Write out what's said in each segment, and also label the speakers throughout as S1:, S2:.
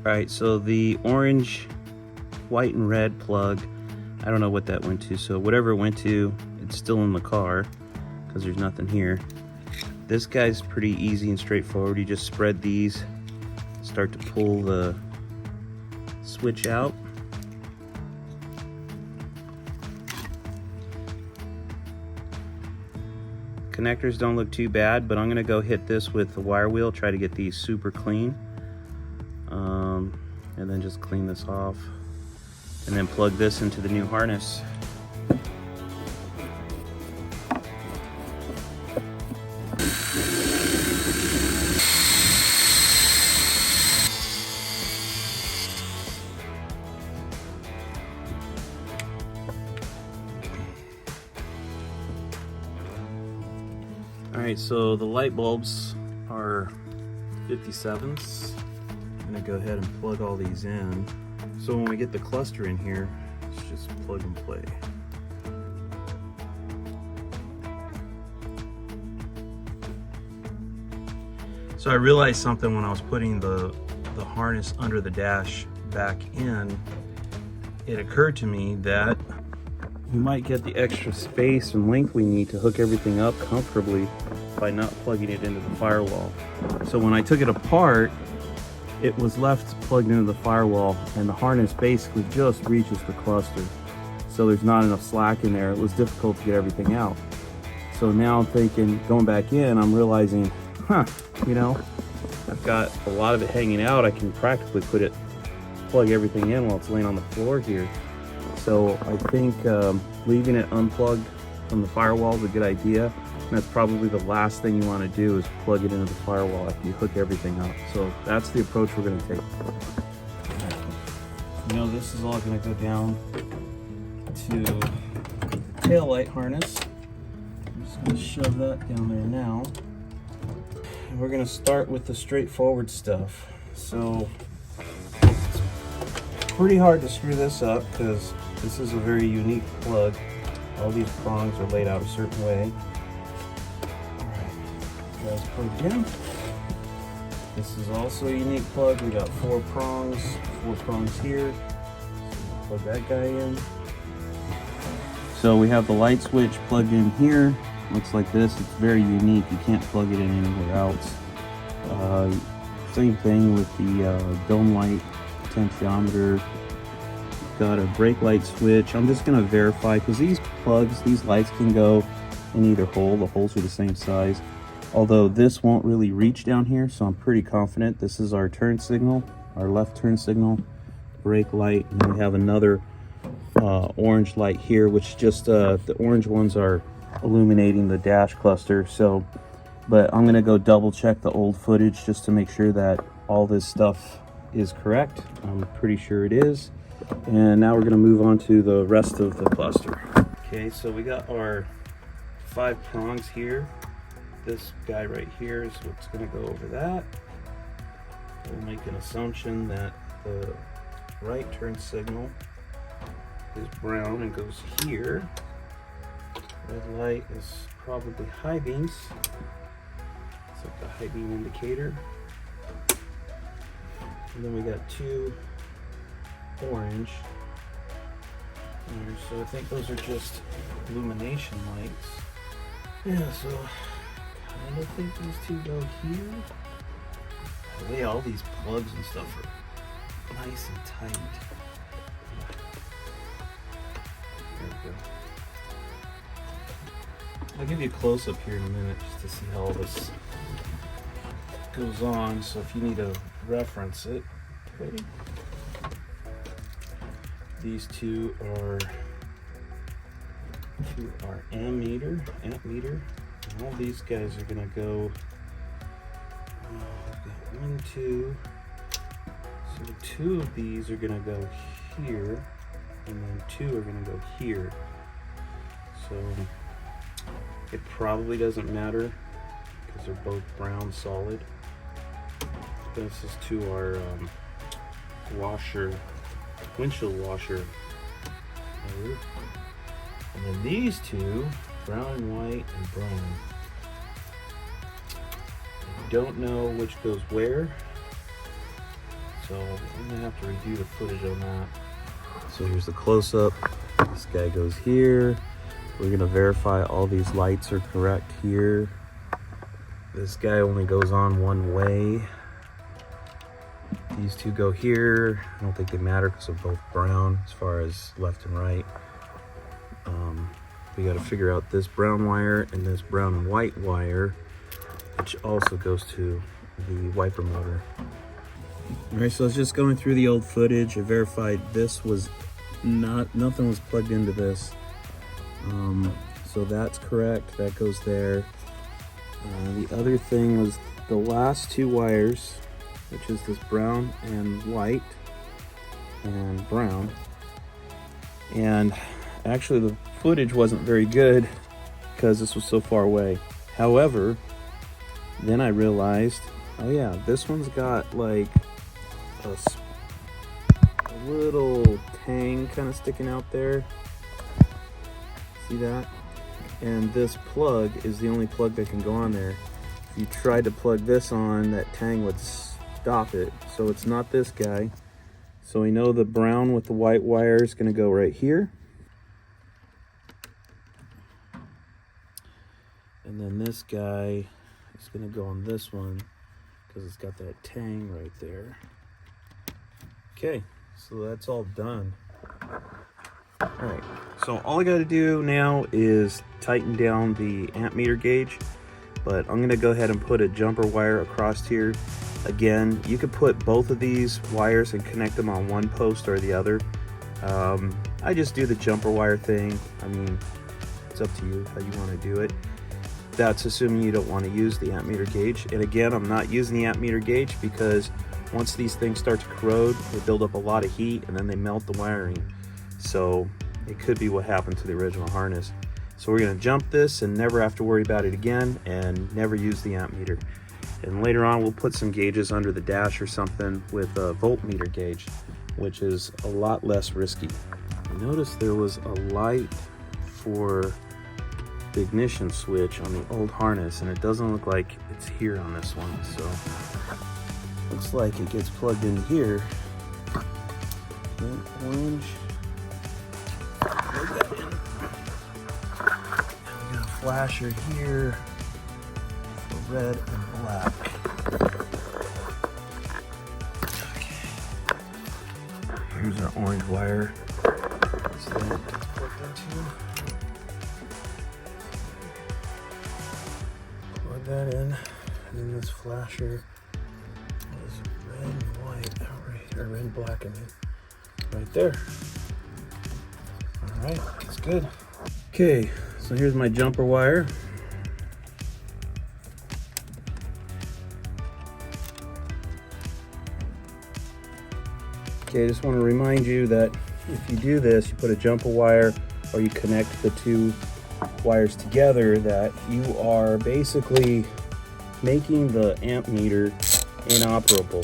S1: Alright, so the orange, white, and red plug, I don't know what that went to, so whatever it went to, it's still in the car, because there's nothing here. This guy's pretty easy and straightforward. You just spread these, start to pull the switch out. Connectors don't look too bad, but I'm gonna go hit this with the wire wheel, try to get these super clean. And then just clean this off. And then plug this into the new harness. Alright, so the light bulbs are 57s. I'm gonna go ahead and plug all these in. So when we get the cluster in here, it's just plug and play. So I realized something when I was putting the harness under the dash back in. It occurred to me that we might get the extra space and length we need to hook everything up comfortably by not plugging it into the firewall. So when I took it apart, it was left plugged into the firewall, and the harness basically just reaches the cluster. So there's not enough slack in there. It was difficult to get everything out. So now I'm thinking, going back in, I'm realizing, you know, I've got a lot of it hanging out. I can practically plug everything in while it's laying on the floor here. So I think leaving it unplugged from the firewall is a good idea. And that's probably the last thing you want to do, is plug it into the firewall after you hook everything up. So that's the approach we're going to take. You know, this is all going to go down to the tail light harness. I'm just going to shove that down there now. And we're going to start with the straightforward stuff. So it's pretty hard to screw this up because this is a very unique plug. All these prongs are laid out a certain way. Guys, plugged in. This is also a unique plug. We got four prongs here. So plug that guy in. So we have the light switch plugged in here. Looks like this. It's very unique. You can't plug it in anywhere else. Same thing with the dome light potentiometer. Got a brake light switch. I'm just gonna verify because these lights can go in either hole. The holes are the same size. Although this won't really reach down here, so I'm pretty confident. This is our turn signal, our left turn signal, brake light, and then we have another orange light here, which just the orange ones are illuminating the dash cluster. So, but I'm gonna go double check the old footage just to make sure that all this stuff is correct. I'm pretty sure it is. And now we're gonna move on to the rest of the cluster. Okay, so we got our 5 prongs here. This guy right here is what's going to go over that. We'll make an assumption that the right turn signal is brown and goes here. Red light is probably high beams. It's like the high beam indicator. And then we got 2 orange. So I think those are just illumination lights. Yeah, so I think these 2 go here. The way all these plugs and stuff are nice and tight. There we go. I'll give you a close-up here in a minute just to see how all this goes on. So if you need to reference it, okay. These 2 are ammeter. And all these guys are gonna go 1, 2. So 2 of these are gonna go here, and then 2 are gonna go here. So it probably doesn't matter because they're both brown solid. This is to our windshield washer. And then these 2, brown and white and brown. I don't know which goes where, so I'm gonna have to redo the footage on that. So here's the close-up. This guy goes here. We're gonna verify all these lights are correct here. This guy only goes on one way. These two go here. I don't think they matter because they're both brown as far as left and right. We got to figure out this brown wire and this brown and white wire, which also goes to the wiper motor. All right, so I was just going through the old footage. I verified this was nothing was plugged into this. So that's correct, that goes there. The other thing was the last two wires, which is this brown and white and brown. And actually the footage wasn't very good because this was so far away. However, then I realized, oh yeah, this one's got like a little tang kind of sticking out there. See that? And this plug is the only plug that can go on there. If you tried to plug this on, that tang would stop it. So it's not this guy. So we know the brown with the white wire is going to go right here. And then this guy is going to go on this one because it's got that tang right there. Okay, so that's all done. All right, so all I got to do now is tighten down the ammeter gauge, but I'm going to go ahead and put a jumper wire across here. Again, you could put both of these wires and connect them on one post or the other. I just do the jumper wire thing. I mean, it's up to you how you want to do it. That's assuming you don't want to use the ammeter gauge. And again, I'm not using the ammeter gauge because once these things start to corrode, they build up a lot of heat and then they melt the wiring. So it could be what happened to the original harness. So we're going to jump this and never have to worry about it again and never use the ammeter. And later on we'll put some gauges under the dash or something with a voltmeter gauge, which is a lot less risky. I noticed there was a light for the ignition switch on the old harness, and it doesn't look like it's here on this one. So looks like it gets plugged in here. Okay, orange. Plug that in. And we got a flasher here for red and black. Okay. Here's our orange wire. So that gets plugged into. Plug that in. And then this flasher is red and white, or red and black, I mean, right there. All right, that's good. Okay, so here's my jumper wire. Okay, I just want to remind you that if you do this, you put a jumper wire or you connect the two wires together, that you are basically making the amp meter inoperable.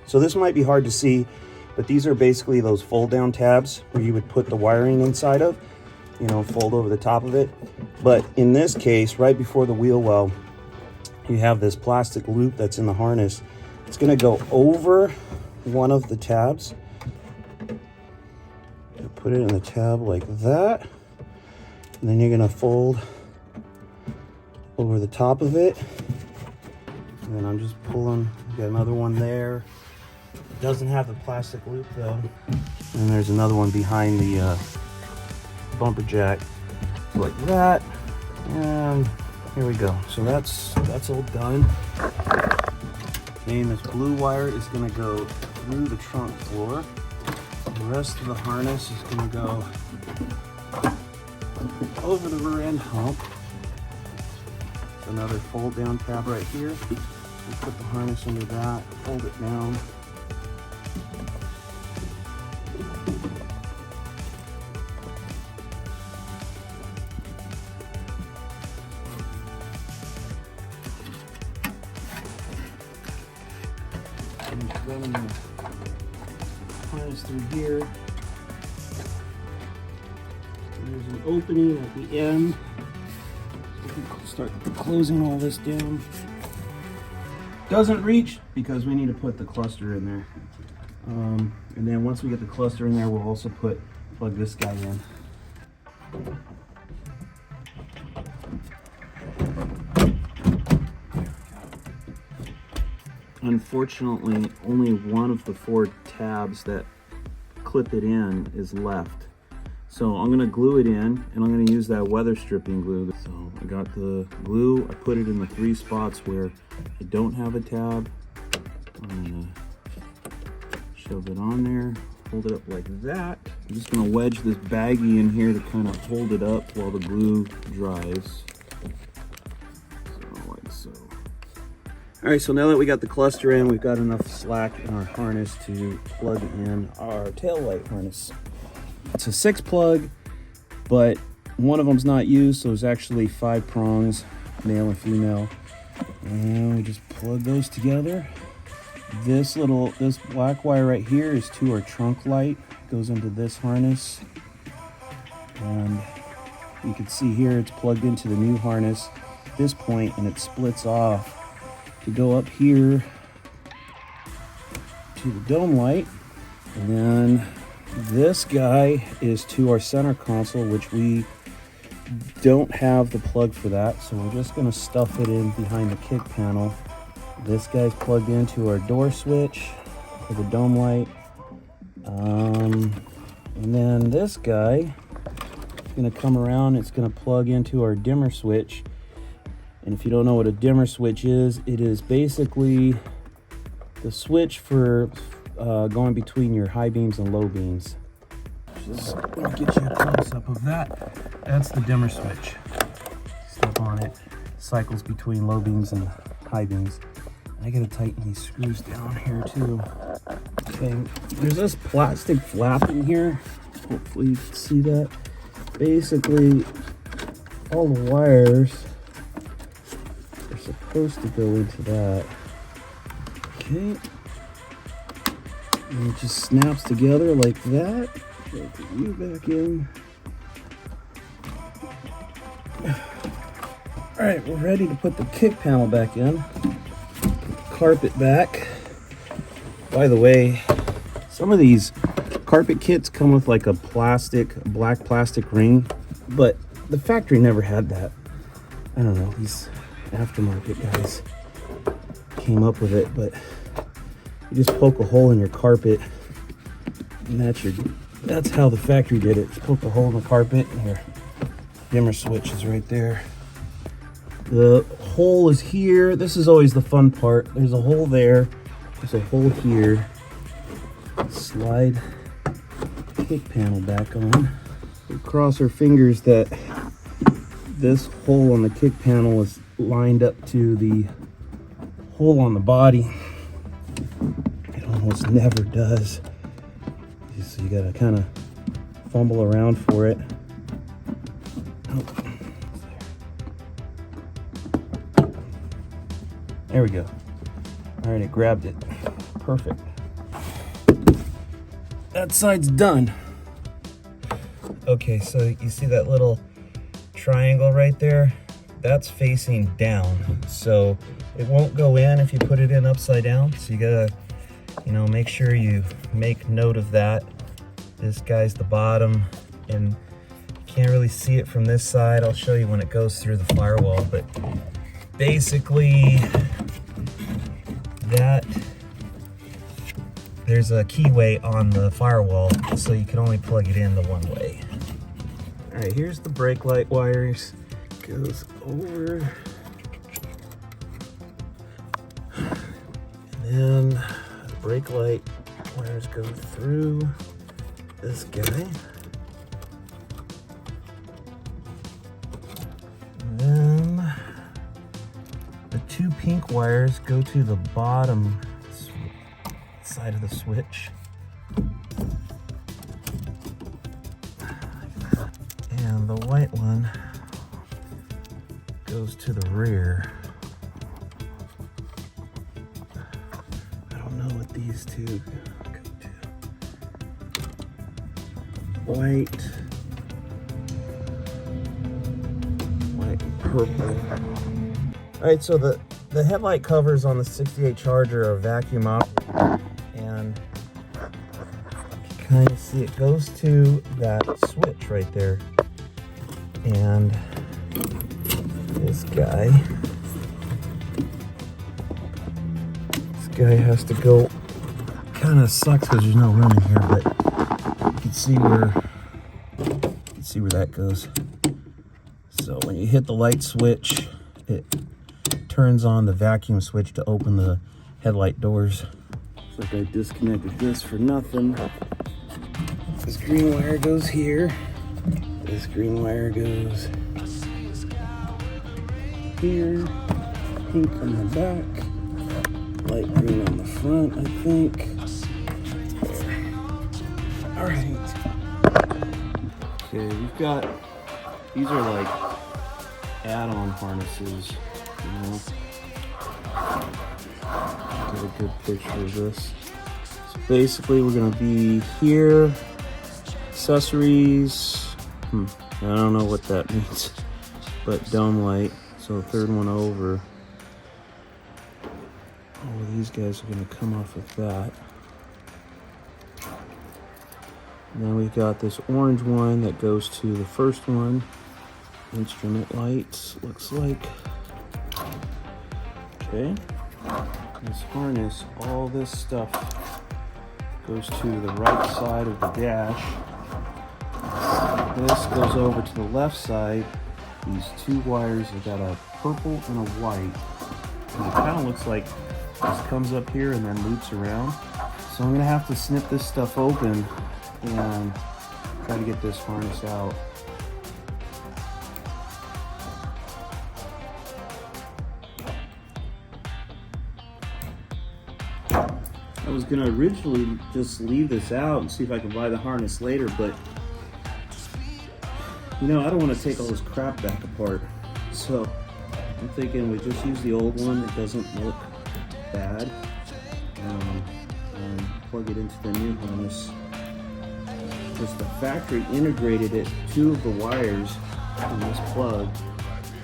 S1: So this might be hard to see, but these are basically those fold down tabs where you would put the wiring inside of, you know, fold over the top of it. But in this case, right before the wheel well, you have this plastic loop that's in the harness. It's gonna go over one of the tabs. You put it in the tab like that. And then you're gonna fold over the top of it. And then I'm just pulling, got another one there. Doesn't have the plastic loop though. And there's another one behind the bumper jack, like that. And here we go. So that's all done. Okay, and this blue wire is gonna go through the trunk floor. The rest of the harness is gonna go over the rear end hump. Another fold down tab right here. We'll put the harness under that, fold it down. Running the harness through here. There's an opening at the end. So we can start closing all this down. Doesn't reach because we need to put the cluster in there. And then once we get the cluster in there, we'll also plug this guy in. Unfortunately, only one of the 4 tabs that clip it in is left. So I'm gonna glue it in, and I'm gonna use that weather stripping glue. So I got the glue, I put it in the 3 spots where I don't have a tab. I'm gonna shove it on there, hold it up like that. I'm just gonna wedge this baggie in here to kind of hold it up while the glue dries. So like so. All right, so now that we got the cluster in, we've got enough slack in our harness to plug in our tail light harness. It's a 6 plug, but one of them's not used, so there's actually 5 prongs, male and female. And we just plug those together. This black wire right here is to our trunk light. It goes into this harness. And you can see here it's plugged into the new harness at this point, and it splits off to go up here to the dome light. And then this guy is to our center console, which we don't have the plug for that, so we're just going to stuff it in behind the kick panel. This guy's plugged into our door switch for the dome light. And then this guy is going to come around, it's going to plug into our dimmer switch. And if you don't know what a dimmer switch is, it is basically the switch for going between your high beams and low beams. Just gonna get you a close-up of that. That's the dimmer switch. Step on it, cycles between low beams and high beams. I gotta tighten these screws down here too. Okay, there's this plastic flap in here. Hopefully you can see that. Basically, all the wires are supposed to go into that. Okay. And it just snaps together like that. Put you back in. All right, we're ready to put the kick panel back in. Carpet back. By the way, some of these carpet kits come with like a black plastic ring, but the factory never had that. I don't know, these aftermarket guys came up with it, but you just poke a hole in your carpet, and that's how the factory did it. Just poke a hole in the carpet, and your dimmer switch is right there. The hole is here. This is always the fun part. There's a hole there. There's a hole here. Slide kick panel back on. We cross our fingers that this hole on the kick panel is lined up to the hole on the body. It almost never does. So you gotta kind of fumble around for it. Oh. There we go. All right, it grabbed it. Perfect. That side's done. Okay, so you see that little triangle right there? That's facing down. So it won't go in if you put it in upside down. So you gotta, make sure you make note of that. This guy's the bottom, and you can't really see it from this side. I'll show you when it goes through the firewall, but basically there's a keyway on the firewall, so you can only plug it in the one way. All right, here's the brake light wires. Goes over, and then the brake light wires go through this guy. And then the 2 pink wires go to the bottom side of the switch. And the white one goes to the rear. I don't know what these two go to. White purple. All right, so the headlight covers on the 68 Charger are vacuum operated, and you can kind of see it goes to that switch right there. And this guy has to go. Kind of sucks because there's no room in here, but you can see where that goes. So when you hit the light switch, it turns on the vacuum switch to open the headlight doors. Looks like I disconnected this for nothing. This green wire goes here. This green wire goes here. Pink on the back. Light green on the front, I think. All right. Okay, we've got, these are like add-on harnesses, you know. Get a good picture of this. So basically we're gonna be here, accessories, I don't know what that means, but dome light, so the third one over. All of these guys are gonna come off of that. And then we've got this orange one that goes to the first one. Instrument lights, looks like. Okay. This harness, all this stuff goes to the right side of the dash. This goes over to the left side. These two wires have got a purple and a white. And it kind of looks like this comes up here and then loops around. So I'm gonna have to snip this stuff open and try to get this harness out. I was gonna originally just leave this out and see if I can buy the harness later, but you know, I don't want to take all this crap back apart. So I'm thinking we just use the old one that doesn't look bad, and plug it into the new harness. Because the factory integrated it, two of the wires from this plug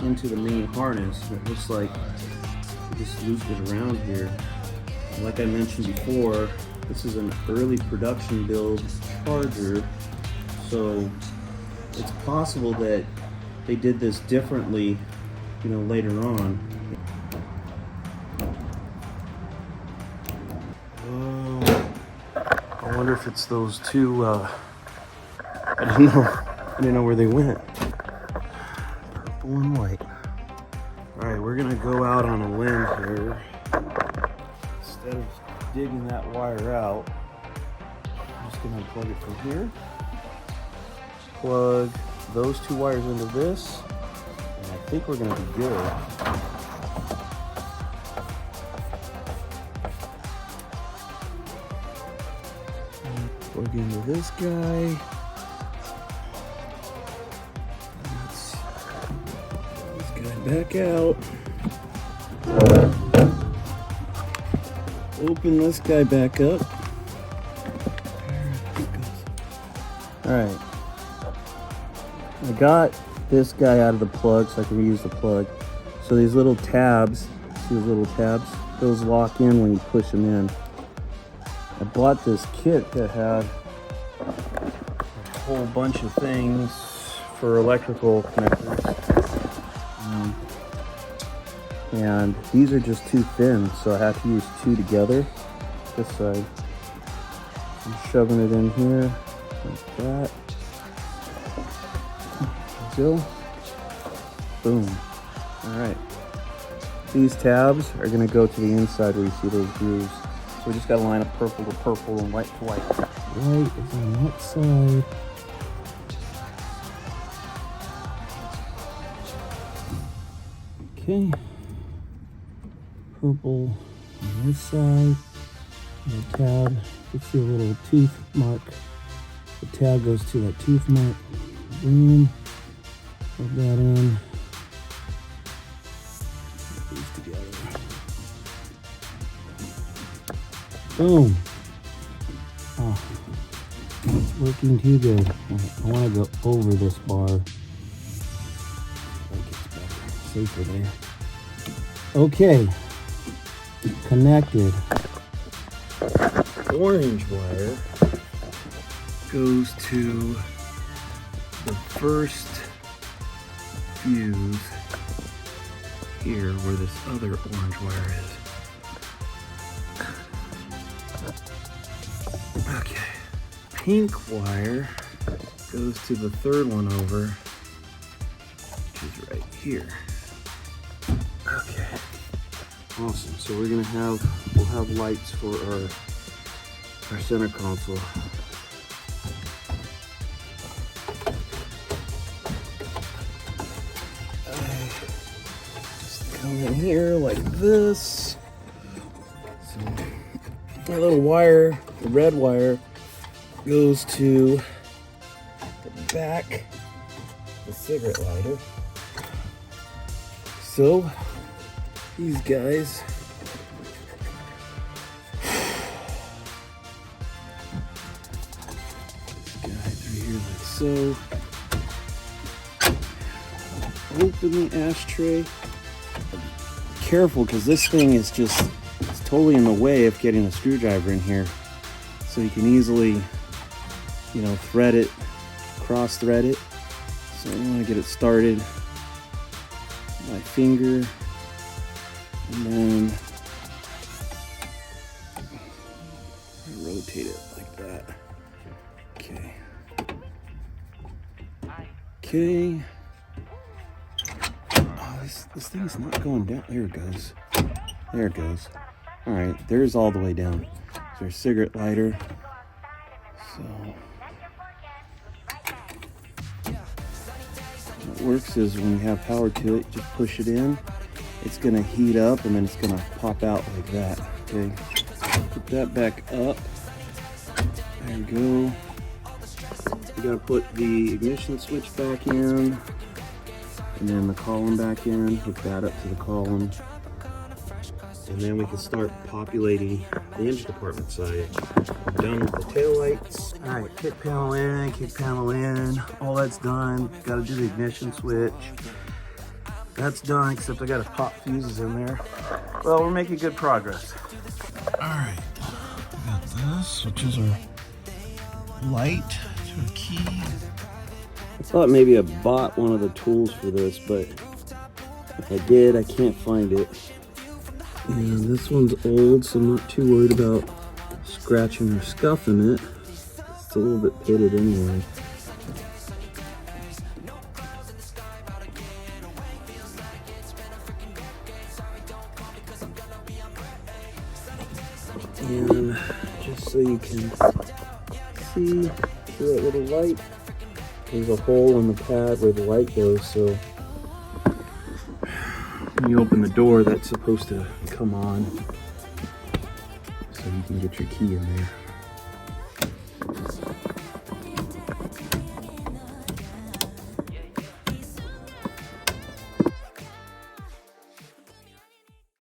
S1: into the main harness. And it looks like we just looped it around here. And like I mentioned before, this is an early production build charger, so it's possible that they did this differently, you know, later on. I wonder if it's those two. I didn't know where they went. Purple and white. All right, we're gonna go out on a limb here. Instead of digging that wire out, I'm just gonna plug it from here. Plug those two wires into this, and I think we're gonna be good. Plug into this guy. Let's get this guy back out. Open this guy back up. Alright. I got this guy out of the plug so I can reuse the plug. So these little tabs, see those little tabs? Those lock in when you push them in. I bought this kit that had a whole bunch of things for electrical connectors. And these are just too thin, so I have to use two together. This side. I'm shoving it in here like that. Go. Boom. Alright. These tabs are going to go to the inside where you see those grooves. So we just got to line up purple to purple and white to white. White is on that side. Okay. Purple on this side. The tab, you can see a little tooth mark. The tab goes to that tooth mark. Boom. Plug that in. Put these together. Boom. Oh, it's working too good. I want to go over this bar. That gets better. safer there. Okay, connected. Orange wire goes to the first fuse here where this other orange wire is. Okay, pink wire goes to the third one over, which is right here. Okay, awesome. So we'll have lights for our center console. Come in here like this. So the little wire, the red wire, goes to the back of the cigarette lighter. So these guys through here like so. Open the ashtray. Careful, because this thing is it's totally in the way of getting a screwdriver in here. So you can easily, thread it, cross thread it. So I want to get it started. My finger, and then rotate it like that. Okay. Okay. Oh, this thing's not going down. There it goes. There it goes. All right, there's all the way down. There's our cigarette lighter. So what works is when you have power to it, just push it in. It's gonna heat up and then it's gonna pop out like that. Okay, put that back up. There you go. You gotta put the ignition switch back in, and then the column back in. Hook that up to the column, and then we can start populating the engine compartment side. I'm done with the taillights. All right, kick panel in, all that's done. Got to do the ignition switch. That's done, except I got to pop fuses in there. Well, we're making good progress. All right, we got this, which is our light to a key. I thought maybe I bought one of the tools for this, but if I did, I can't find it. And this one's old, so I'm not too worried about scratching or scuffing it. It's a little bit pitted anyway. And just so you can see through that little light, there's a hole in the pad where the light goes, so when you open the door, that's supposed to come on so you can get your key in there.